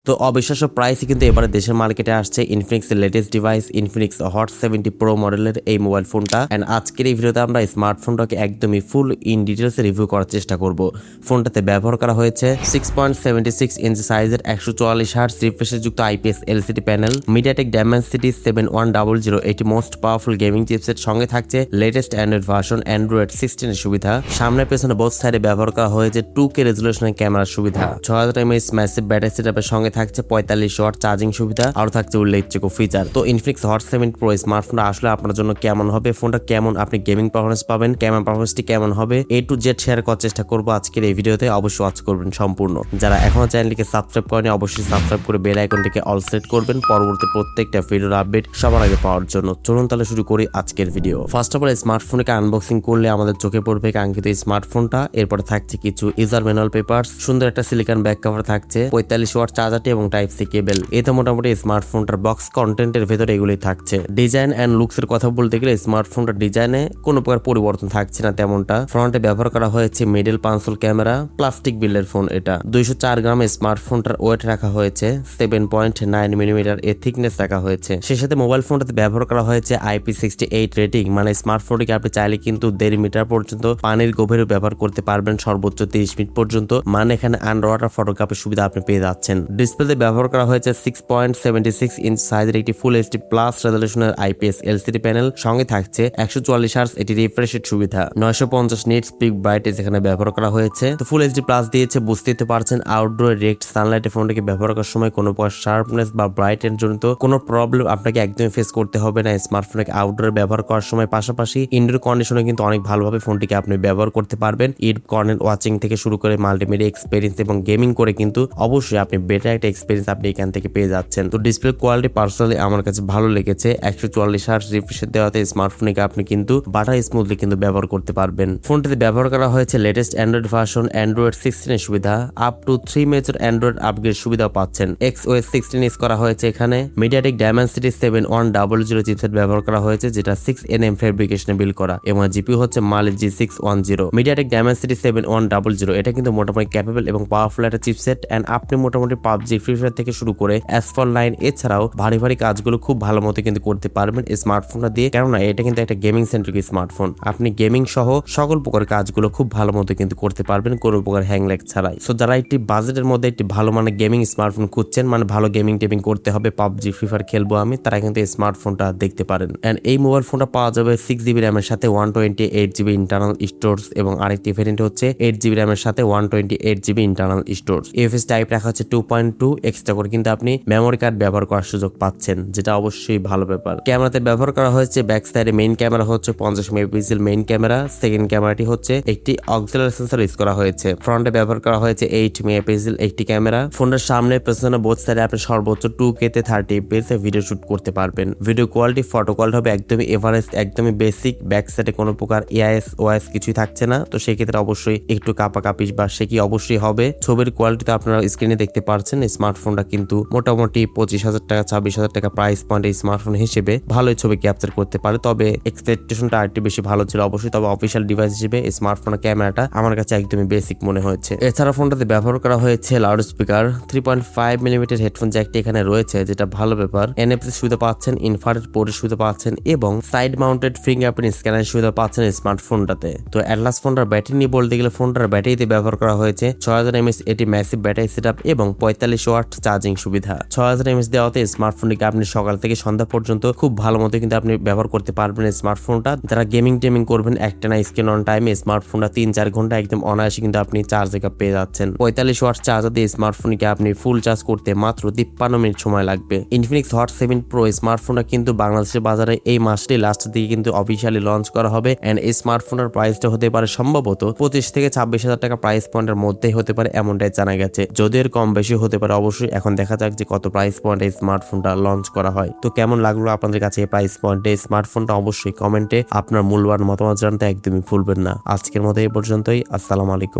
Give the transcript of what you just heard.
তো অবিশ্বাস্য প্রাইসে কিন্তু এবারে দেশের মার্কেটে আসছে ইনফিনিক্স এর latest device Infinix hot 70 pro মডেলের এই মোবাইল ফোনটা। এন্ড আজকের এই ভিডিওতে আমরা স্মার্টফোনটাকে একদমই ফুল ইন ডিটেলসে রিভিউ করার চেষ্টা করব। ফোনটাতে ব্যবহার করা হয়েছে 6.76 ইঞ্চি সাইজের 144 হার্টজ রিফ্রেশ যুক্ত IPS LCD panel, MediaTek Dimensity 7100, এটি মোস্ট পাওয়ারফুল গেমিং চিপসেট, সঙ্গে থাকছে লেটেস্ট অ্যান্ড্রয়েড ভার্সন অ্যান্ড্রয়েড 16 এর সুবিধা। সামনে পেছনে বোথ সাইডে ব্যবহার করা হয়েছে 2K রেজুলেশনের ক্যামেরার সুবিধা, 6000 mAh ম্যাসিভ ব্যাটারি সেটআপের সঙ্গে থাকছে 45 ওয়াট চার্জিং সুবিধা, আর থাকছে উল্লেখযোগ্য ফিচার। তো ইনফিনিক্স হট 70 প্রো স্মার্টফোনটা আসলে আপনার জন্য কেমন হবে, ফোনটা কেমন আপনি গেমিং পারফরমেন্স পাবেন, ক্যামেরা পারফরমেন্সটি কেমন হবে, A to Z শেয়ার করার চেষ্টা করবো আজকের এই ভিডিওতে। অবশ্যই ওয়াচ করবেন সম্পূর্ণ। যারা এখনো চ্যানেলটিকে সাবস্ক্রাইব করেনি অবশ্যই সাবস্ক্রাইব করে বেল আইকনটিকে অল সেট করবেন পরবর্তী প্রত্যেকটা ভিডিওর আপডেট সবার আগে পাওয়ার জন্য। চলুন তাহলে শুরু করি আজকের ভিডিও। ফার্স্ট অফ অল স্মার্টফোনকে আনবক্সিং করলে আমাদের চোখে পড়বে কাঙ্ক্ষিত স্মার্টফোনটা। এরপরে থাকছে কিছু ইউজার ম্যানুয়াল পেপারস, সুন্দর একটা সিলিকন ব্যাক কভার থাকছে, 45 ওয়াট চার্জারটি এবং টাইপ সি কেবল। এতে মোটামুটি স্মার্টফোনটার বক্স কন্টেন্টের ভেতরে এগুলোই থাকছে। ডিজাইন এন্ড লুকস এর কথা বলতে গেলে স্মার্টফোনটার ডিজাইনে কোনো প্রকার পরিবর্তন থাকছে না তেমনটা। ফ্রন্টে ব্যবহার করা হয়েছে মিডল পাঞ্চল ক্যামেরা, প্লাস্টিক বিল্ডের ফোন এটা। 204 গ্রাম স্মার্টফোনটার ওয়েট রাখা হয়েছে, 7.9 মিলিমিটার এর থিকনেস রাখা হয়েছে। সেই সাথে মোবাইল ফোনটাতে ব্যবহার করা হয়েছে IP68 রেটিং, মানে স্মার্টফোনটিকে আপনি চাইলে কিন্তু 1.5 মিটার পর্যন্ত পানির গভীরে ব্যবহার করতে পারবেন, সর্বোচ্চ 30 মিনিট পর্যন্ত। মানে এখানে আন্ডার ওয়াটার ফটোগ্রাফির সুবিধা আপনি পেয়ে যাচ্ছেন। ডিসপ্লেতে ব্যবহার করা হয়েছে 6.76 ইঞ্চ সাইজের একটি ফুল এইচডি প্লাস রেজলিউশনের আইপিএস এলসিডি প্যানেল, সঙ্গে থাকছে 144 হার্টজ এটি রিফ্রেশের সুবিধা, 950 নিটস পিক ব্রাইটনেস এখানে ব্যবহার করা হয়েছে। তো ফুল এইচডি প্লাস দিয়েছে, বুঝতে পারছেন আউটডোর ডিরেক্ট সানলাইটে ফোনটাকে ব্যবহার করার সময় কোনো প্রকার শার্পনেস বা ব্রাইটনেস জনিত কোনো প্রবলেম আপনাকে একদমই ফেস করতে হবে না স্মার্টফোনকে আউটডোরে ব্যবহার করার সময়। পাশাপাশি ইনডোর কন্ডিশনে কিন্তু অনেক ভালোভাবে ফোনটিকে আপনি ব্যবহার করতে পারবেন। ইড কর্নেট ওয়াচিং থেকে শুরু করে মাল্টিমিডিয়া এক্সপেরিয়েন্স এবং গেমিং করে কিন্তু অবশ্যই আপনি বেটার একটা এক্সপেরিয়েন্স আপনি এখান থেকে পেয়ে যাচ্ছেন। তো ডিসপ্লে কোয়ালিটি পার্সোনালি আমার কাছে ভালো লেগেছে। 144 হার্টজ রিফ্রেশ দেওয়াতে স্মার্টফোনকে আপনি কিন্তু বাটার স্মুথলি কিন্তু ব্যবহার করতে পারবেন। ফোনটিতে ব্যবহার করা হয়েছে লেটেস্ট অ্যান্ড্রয়েড ভার্সন অ্যান্ড্রয়েড 16 এর সুবিধা, up to 3 major Android upgrade সুবিধা পাচ্ছেন। XOS 16 ইউজ করা হয়েছে এখানে। মিডিয়াটেক ডায়মেনসিটি 7100 চিপসেট ব্যবহার করা হয়েছে, যেটা 6nm ফেব্রিকেশনে বিল্ড করা, এবং জিপিইউ হচ্ছে মালিক G610। মিডিয়াটেক ডায়মেনসিটি 7100 এটা কিন্তু মোটামুটি ক্যাপেবল এবং পাওয়ারফুল একটা চিপসেট। এন্ড আপনি মোটামুটি পাবজি ফ্রি ফায়ার থেকে শুরু করে অ্যাসফল 9 এছাড়াও ভারী ভারী কাজগুলো খুব ভালো মতো কিন্তু করতে পারবেন এই স্মার্টফোনটা দিয়ে, কেননা এটা কিন্তু একটা গেমিং সেন্ট্রিক স্মার্টফোন। আপনি গেমিং সহ সকল প্রকার কাজগুলো খুব ভালো মতো কিন্তু করতে পারবেন কোনো প্রকার হ্যাং ল্যাগ ছাড়াই। সো যারা একটি বাজেটের মধ্যে একটি ভালো মানে গেমিং স্মার্টফোন খুঁজছেন, মানে ভালো গেমিং টেমিং করতে হবে, পাবজি ফ্রি ফায়ার খেলবো আমি, তারা কিন্তু এই স্মার্টফোনটা দেখতে পারেন। এন্ড এই মোবাইল ফোনটা পাওয়া যাবে 6GB র্যামের সাথে 128GB ইন্টারনাল স্টোরেজ, এবং আরেকটি ভেরিয়েন্ট হচ্ছে 8GB র্যামের সাথে 128GB internal storage. UFS type রাখা হচ্ছে 2.2, এক্সট্রা করে কিন্তু আপনি মেমোরি কার্ড ব্যবহার করার সুযোগ পাচ্ছেন, যেটা অবশ্যই ভালো ব্যাপার। ক্যামেরাতে ব্যবহার করা হয়েছে ব্যাক সাইডে মেইন ক্যামেরা হচ্ছে 50 মেগাপিক্সেল মেইন ক্যামেরা, সেকেন্ড ক্যামেরাটি হচ্ছে একটি অক্সিলারি সেন্সর ইউজ করা হয়েছে। ফ্রন্টে ব্যবহার করা হয়েছে 8 মেগাপিক্সেল একটি ক্যামেরা। ফোনের সামনে পেছনে বোথ সাইডে আপনি সর্বোচ্চ 2K তে 30 fps এ ভিডিও শুট করতে পারবেন। ভিডিও কোয়ালিটি ফটো কোয়ালিটি হবে একদমই এভারেজ, একদমই বেসিক। ব্যাক সাইডে কোনো প্রকার AIS OIS কিছুই থাকছে না, তো সেই ক্ষেত্রে অবশ্যই একটু কাপাকাপি বা সে কি অবশ্যই হবে। ছবির কোয়ালিটি তো আপনারা স্ক্রিনে দেখতে পাচ্ছেন। স্মার্টফোনটা কিন্তু মোটামুটি 25,000 টাকা 26,000 টাকা প্রাইস পয়েন্ট এই স্মার্টফোন হিসেবে ভালোই ছবি ক্যাপচার করতে পারে, তবে এক্সপেকটেশনটা আরেকটু বেশি ভালো ছিল অবশ্যই। তবে অফিসিয়াল ডিভাইস হিসেবে স্মার্টফোনের ক্যামেরাটা আমার কাছে একদমই বেসিক মনে হয়েছে। এছাড়া ফোনটাতে ব্যবহার করা হয়েছে লাউড স্পিকার, 3.5 মিলিমিটার হেডফোন জ্যাকটি এখানে রয়েছে, যেটা ভালো ব্যাপার। NFC সুবিধা পাচ্ছেন, ইনফ্রারেড পোর্টের সুবিধা পাচ্ছেন, এবং সাইড মাউন্টেড ফিঙ্গারপ্রিন্ট স্ক্যানার সুবিধা পাচ্ছেন স্মার্টফোনটাতে। তো অ্যাটলাস ফোনটার ব্যাটারি নিয়ে বলতে গেলে ফোনটার ব্যাটারিতে ব্যবহার করা হয়েছে 6000 mAh এটি ম্যাসিভ ব্যাটারি সেটআপ এবং 45 ওয়াট চার্জিং সুবিধা। 6000 mAh দেওয়াতে স্মার্টফোনটিকে আপনি সকাল থেকে সন্ধ্যা পর্যন্ত খুব ভালো মতো কিন্তু আপনি ব্যবহার করতে পারবেন স্মার্টফোনটা। যারা গেমিং টেমিং করবেন একটা না স্ক্রিন অন টাইমে স্মার্টফোনটা 3-4 ঘন্টা একদম অনায়াসে কিন্তু আপনি চার্জ ব্যাকআপ পেয়ে যাচ্ছেন। 45 ওয়াট চার্জার দিয়ে স্মার্টফোনকে আপনি ফুল চার্জ করতে মাত্র 53 মিনিট সময় লাগবে। ইনফিনিক্স হট 70 প্রো স্মার্টফোনটা কিন্তু বাংলাদেশের বাজারে এই মাসটি লাস্টের দিকে কিন্তু অফিসিয়ালি লঞ্চ করা হবে। এন্ড এই স্মার্টফোনের প্রাইসটা হতে পারে সম্ভবত 25 থেকে 26,000 টাকা প্রাইস পয়েন্টের মধ্যেই হতে পারে, এমনটাই জানা গেছে। যদিও এর কম বেশি হতে পারে অবশ্যই। এখন দেখা যাক যে কত প্রাইস পয়েন্টে এই স্মার্টফোনটা লঞ্চ করা হয়। তো কেমন লাগলো আপনাদের কাছে এই প্রাইস পয়েন্টে স্মার্টফোনটা অবশ্যই কমেন্টে আপনার মূল্যবান মতামত জানাতে একদমই ভুলবেন না। আজকের মতো এই পর্যন্তই। আসসালামু আলাইকুম।